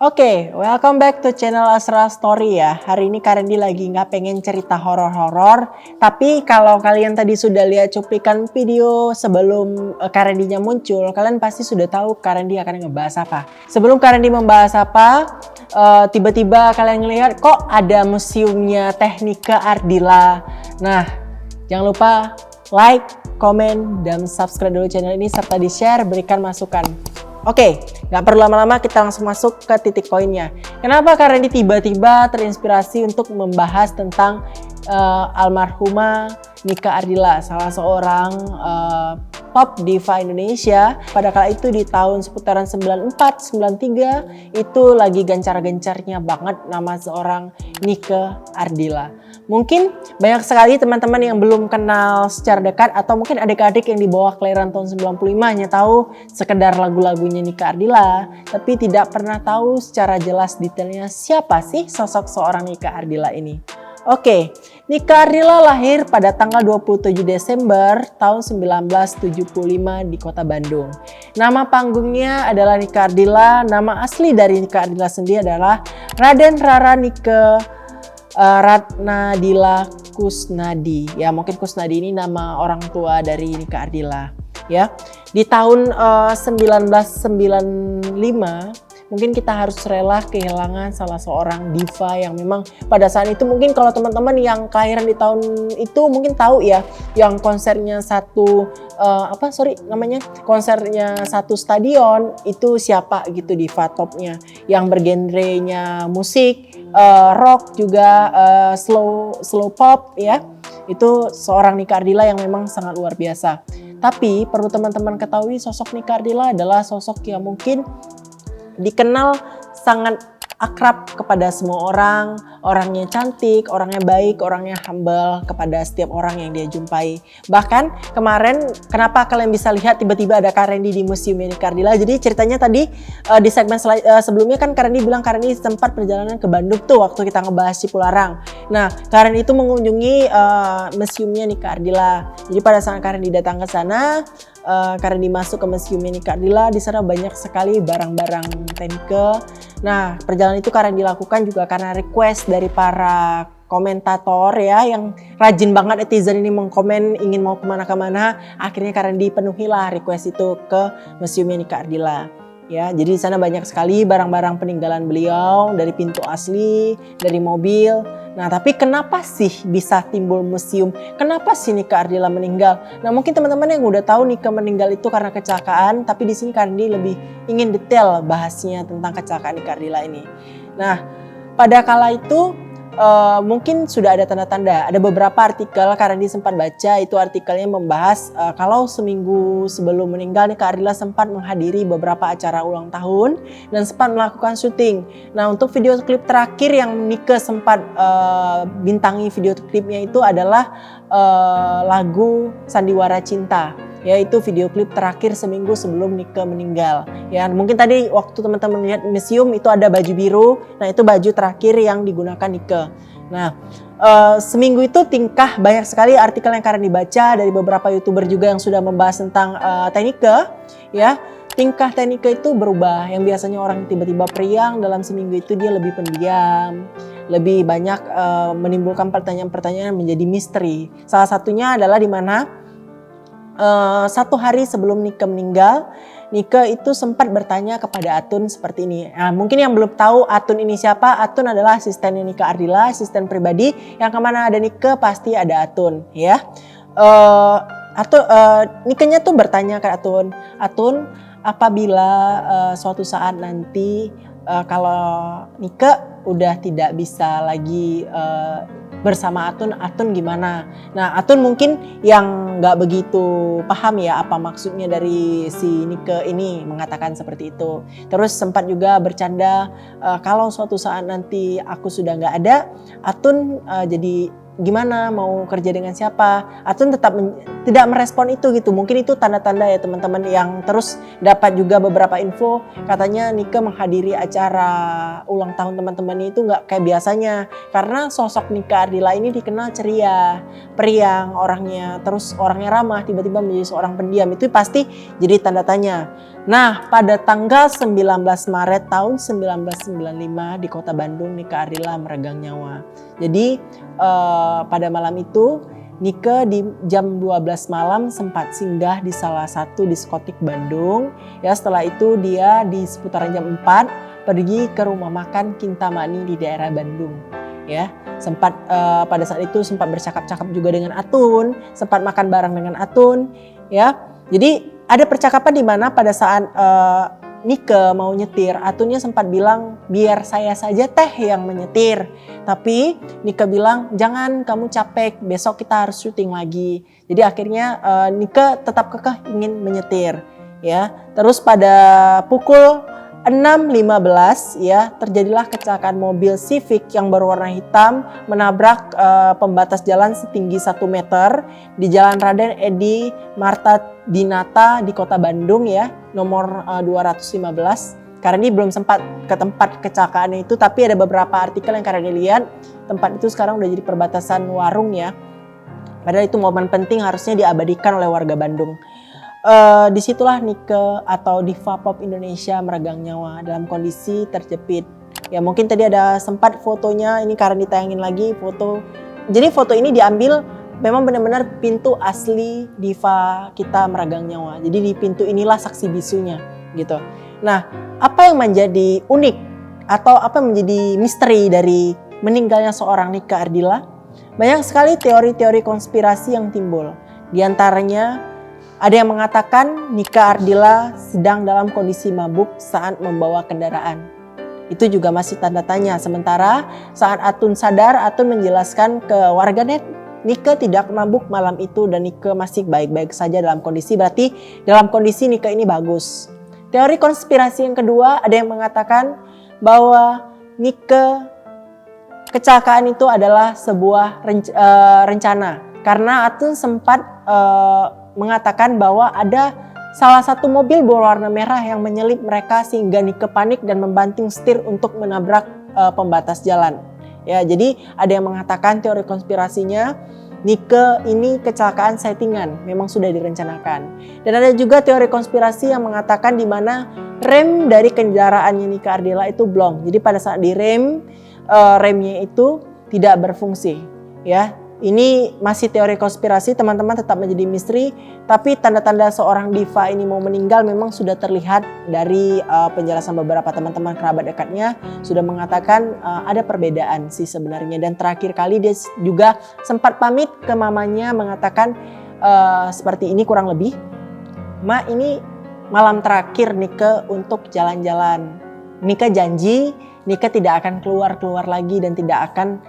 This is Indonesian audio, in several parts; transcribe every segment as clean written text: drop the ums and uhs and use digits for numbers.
Oke, welcome back to channel Asra Story ya. Hari ini Kak Randy lagi nggak pengen cerita horor-horor. Tapi kalau kalian tadi sudah lihat cuplikan video sebelum Kak Randy-nya muncul, kalian pasti sudah tahu Kak Randy akan ngebahas apa. Sebelum Kak Randy membahas apa, tiba-tiba kalian ngelihat kok ada museumnya Teknika Ardila. Nah, jangan lupa like, komen, dan subscribe dulu channel ini serta di-share, berikan masukan. Oke, nggak perlu lama-lama, kita langsung masuk ke titik poinnya. Kenapa Kak Randy tiba-tiba terinspirasi untuk membahas tentang almarhumah Nika Ardila, salah seorang pop diva Indonesia. Pada kala itu di tahun seputaran 94-93 itu lagi gencar-gencarnya banget nama seorang Nika Ardila. Mungkin banyak sekali teman-teman yang belum kenal secara dekat atau mungkin adik-adik yang di bawah kelahiran tahun 95 hanya tahu sekedar lagu-lagunya Nika Ardila, tapi tidak pernah tahu secara jelas detailnya siapa sih sosok seorang Nika Ardila ini. Oke, Nika Ardila lahir pada tanggal 27 Desember tahun 1975 di kota Bandung. Nama panggungnya adalah Nika Ardila, nama asli dari Nika Ardila sendiri adalah Raden Rara Nika Ratnadila Kusnadi. Ya, mungkin Kusnadi ini nama orang tua dari Nika Ardila. Ya, di tahun 1995 mungkin kita harus rela kehilangan salah seorang diva yang memang pada saat itu, mungkin kalau teman-teman yang kelahiran di tahun itu mungkin tahu ya, yang konsernya konsernya satu stadion itu siapa gitu diva topnya, yang bergenrenya musik, rock juga, slow pop ya. Itu seorang Nika Ardila yang memang sangat luar biasa. Tapi perlu teman-teman ketahui, sosok Nika Ardila adalah sosok yang mungkin dikenal sangat akrab kepada semua orang, orangnya cantik, orangnya baik, orangnya humble kepada setiap orang yang dia jumpai. Bahkan kemarin kenapa kalian bisa lihat tiba-tiba ada Kak Randy di Museum Nika Ardila. Jadi ceritanya tadi di segmen sebelumnya kan Kak Randy bilang Kak Randy sempat perjalanan ke Bandung tuh waktu kita ngebahas Cipularang. Nah, Kak Randy itu mengunjungi museumnya Nika Ardila. Jadi pada saat Kak Randy datang ke sana, karena dimasuk ke Museum Nika Ardila, di sana banyak sekali barang-barang Teknika. Nah, perjalanan itu karena dilakukan juga karena request dari para komentator ya, yang rajin banget netizen ini mengkomen ingin mau kemana-kemana. Akhirnya karena dipenuhilah request itu ke Museum Nika Ardila. Ya, jadi di sana banyak sekali barang-barang peninggalan beliau, dari pintu asli, dari mobil. Nah, tapi kenapa sih bisa timbul museum? Kenapa sih Nika Ardila meninggal? Nah, mungkin teman-teman yang udah tahu Nika meninggal itu karena kecelakaan, tapi di sini Kak Randy lebih ingin detail bahasnya tentang kecelakaan Nika Ardila ini. Nah, pada kala itu mungkin sudah ada tanda-tanda. Ada beberapa artikel Kak Randy sempat baca, itu artikelnya membahas kalau seminggu sebelum meninggal Nika Ardila sempat menghadiri beberapa acara ulang tahun dan sempat melakukan syuting. Nah, untuk video klip terakhir yang Nika sempat bintangi video klipnya itu adalah lagu Sandiwara Cinta. Yaitu video klip terakhir seminggu sebelum Nika meninggal. Ya, mungkin tadi waktu teman-teman lihat museum itu ada baju biru. Nah, itu baju terakhir yang digunakan Nika. Nah, seminggu itu tingkah banyak sekali artikel yang Kak Randy baca dari beberapa YouTuber juga yang sudah membahas tentang Teknika. Ya, tingkah Teknika itu berubah. Yang biasanya orang tiba-tiba periang, dalam seminggu itu dia lebih pendiam, lebih banyak menimbulkan pertanyaan-pertanyaan menjadi misteri. Salah satunya adalah di mana satu hari sebelum Nika meninggal, Nika itu sempat bertanya kepada Atun seperti ini. Nah, mungkin yang belum tahu Atun ini siapa, Atun adalah asisten Nika Ardila, asisten pribadi yang kemana ada Nika pasti ada Atun, ya. Nikanya tuh bertanya ke Atun, Atun, apabila suatu saat nanti kalau Nika udah tidak bisa lagi bersama Atun gimana? Nah, Atun mungkin yang nggak begitu paham ya apa maksudnya dari si Nika ini mengatakan seperti itu. Terus sempat juga bercanda, kalau suatu saat nanti aku sudah nggak ada, Atun jadi gimana, mau kerja dengan siapa. Atun tetap tidak merespon itu gitu. Mungkin itu tanda-tanda ya teman-teman yang terus dapat juga beberapa info. Katanya Nike menghadiri acara ulang tahun teman-temannya itu nggak kayak biasanya. Karena sosok Nike Ardila ini dikenal ceria, periang orangnya, terus orangnya ramah, tiba-tiba menjadi seorang pendiam. Itu pasti jadi tanda tanya. Nah, pada tanggal 19 Maret tahun 1995 di kota Bandung, Nike Ardila meregang nyawa. Jadi pada malam itu Nike di jam 12 malam sempat singgah di salah satu diskotik Bandung. Ya, setelah itu dia di seputaran jam 4 pergi ke rumah makan Kintamani di daerah Bandung. Ya, sempat pada saat itu sempat bercakap-cakap juga dengan Atun, sempat makan bareng dengan Atun. Ya, jadi ada percakapan di mana pada saat Nike mau nyetir, Atunnya sempat bilang biar saya saja teh yang menyetir. Tapi Nike bilang jangan, kamu capek, besok kita harus syuting lagi. Jadi akhirnya Nike tetap kekeh ingin menyetir. Ya, terus pada pukul 6.15 ya terjadilah kecelakaan mobil Civic yang berwarna hitam menabrak pembatas jalan setinggi 1 meter di Jalan Raden Edi Marta Dinata di kota Bandung ya, nomor 215. Karena ini belum sempat ke tempat kecelakaan itu, tapi ada beberapa artikel yang karena dilihat tempat itu sekarang udah jadi perbatasan warung ya. Padahal itu momen penting harusnya diabadikan oleh warga Bandung. Disitulah Nike atau diva pop Indonesia meregang nyawa dalam kondisi terjepit. Ya mungkin tadi ada sempat fotonya, ini karena ditayangin lagi foto. Jadi foto ini diambil memang benar-benar pintu asli diva kita meregang nyawa. Jadi di pintu inilah saksi bisunya gitu. Nah, apa yang menjadi unik atau apa yang menjadi misteri dari meninggalnya seorang Nike Ardila? Banyak sekali teori-teori konspirasi yang timbul. Di antaranya ada yang mengatakan Nike Ardila sedang dalam kondisi mabuk saat membawa kendaraan. Itu juga masih tanda tanya. Sementara saat Atun sadar, Atun menjelaskan ke warganet Nike tidak mabuk malam itu dan Nike masih baik-baik saja dalam kondisi. Berarti dalam kondisi Nike ini bagus. Teori konspirasi yang kedua, ada yang mengatakan bahwa Nike kecelakaan itu adalah sebuah rencana. Karena Atun sempat mengatakan bahwa ada salah satu mobil berwarna merah yang menyelip mereka sehingga Nike panik dan membanting setir untuk menabrak pembatas jalan. Ya, jadi ada yang mengatakan teori konspirasinya Nike ini kecelakaan settingan, memang sudah direncanakan. Dan ada juga teori konspirasi yang mengatakan di mana rem dari kendaraannya Nike Ardila itu blong. Jadi pada saat direm, remnya itu tidak berfungsi. Ya, ini masih teori konspirasi, teman-teman tetap menjadi misteri. Tapi tanda-tanda seorang diva ini mau meninggal memang sudah terlihat dari penjelasan beberapa teman-teman kerabat dekatnya. Sudah mengatakan ada perbedaan sih sebenarnya. Dan terakhir kali dia juga sempat pamit ke mamanya mengatakan seperti ini kurang lebih. Ma, ini malam terakhir Nike untuk jalan-jalan. Nike janji Nike tidak akan keluar lagi dan tidak akan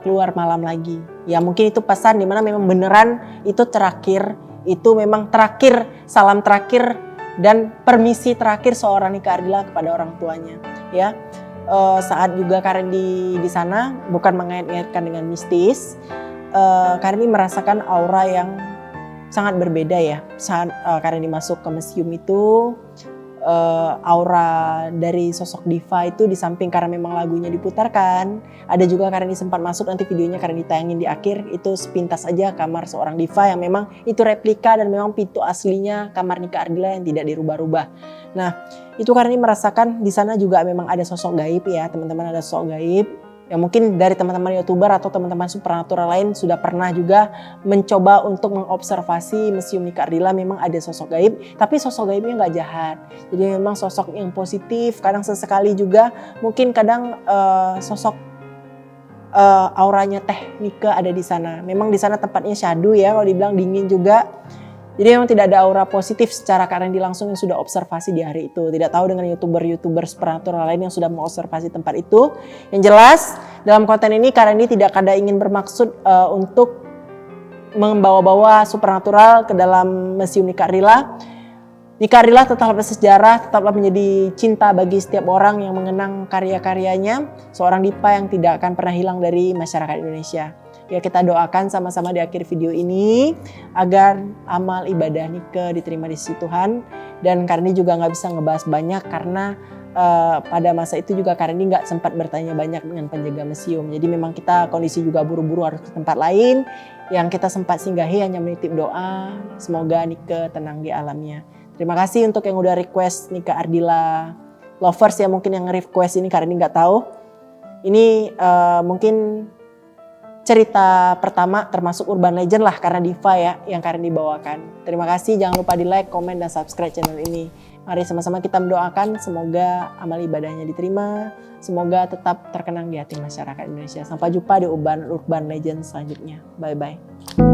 keluar malam lagi. Ya mungkin itu pesan dimana memang beneran itu terakhir, itu memang terakhir, salam terakhir dan permisi terakhir seorang Nike Ardila kepada orang tuanya. Ya saat juga Karen di sana bukan mengait-ngaitkan dengan mistis, Karen ini merasakan aura yang sangat berbeda ya. Saat Karen masuk ke museum itu, aura dari sosok diva itu di samping karena memang lagunya diputarkan, ada juga karena sempat masuk, nanti videonya karena ditayangin di akhir, itu sepintas aja kamar seorang diva yang memang itu replika dan memang pintu aslinya kamar Nike Ardila yang tidak dirubah-rubah. Nah itu karena merasakan di sana juga memang ada sosok gaib ya teman-teman, ada sosok gaib. Ya mungkin dari teman-teman YouTuber atau teman-teman supernatural lain sudah pernah juga mencoba untuk mengobservasi Museum Nike Ardila, memang ada sosok gaib, tapi sosok gaibnya nggak jahat. Jadi memang sosok yang positif, kadang sesekali juga mungkin kadang sosok auranya teh Nike ada di sana. Memang di sana tempatnya syahdu ya, kalau dibilang dingin juga. Jadi memang tidak ada aura positif secara Karen langsung yang sudah observasi di hari itu. Tidak tahu dengan YouTuber supernatural lain yang sudah mengobservasi tempat itu. Yang jelas dalam konten ini Karen tidak ada ingin bermaksud untuk membawa-bawa supernatural ke dalam Museum Nike Ardila. Nike Ardila tetaplah bersejarah, tetaplah menjadi cinta bagi setiap orang yang mengenang karya-karyanya. Seorang diva yang tidak akan pernah hilang dari masyarakat Indonesia. Ya kita doakan sama-sama di akhir video ini agar amal ibadah Nike diterima di sisi Tuhan. Dan Karni juga nggak bisa ngebahas banyak karena pada masa itu juga Karni nggak sempat bertanya banyak dengan penjaga museum. Jadi memang kita kondisi juga buru-buru harus ke tempat lain. Yang kita sempat singgahi hanya menitip doa. Semoga Nike tenang di alamnya. Terima kasih untuk yang udah request Nika Ardila Lovers ya, mungkin yang request ini Karni nggak tahu. Ini mungkin cerita pertama termasuk urban legend lah karena Diva ya yang Karni bawakan. Terima kasih, jangan lupa di like, komen, dan subscribe channel ini. Mari sama-sama kita mendoakan semoga amal ibadahnya diterima, semoga tetap terkenang di hati masyarakat Indonesia. Sampai jumpa di urban legend selanjutnya. Bye-bye.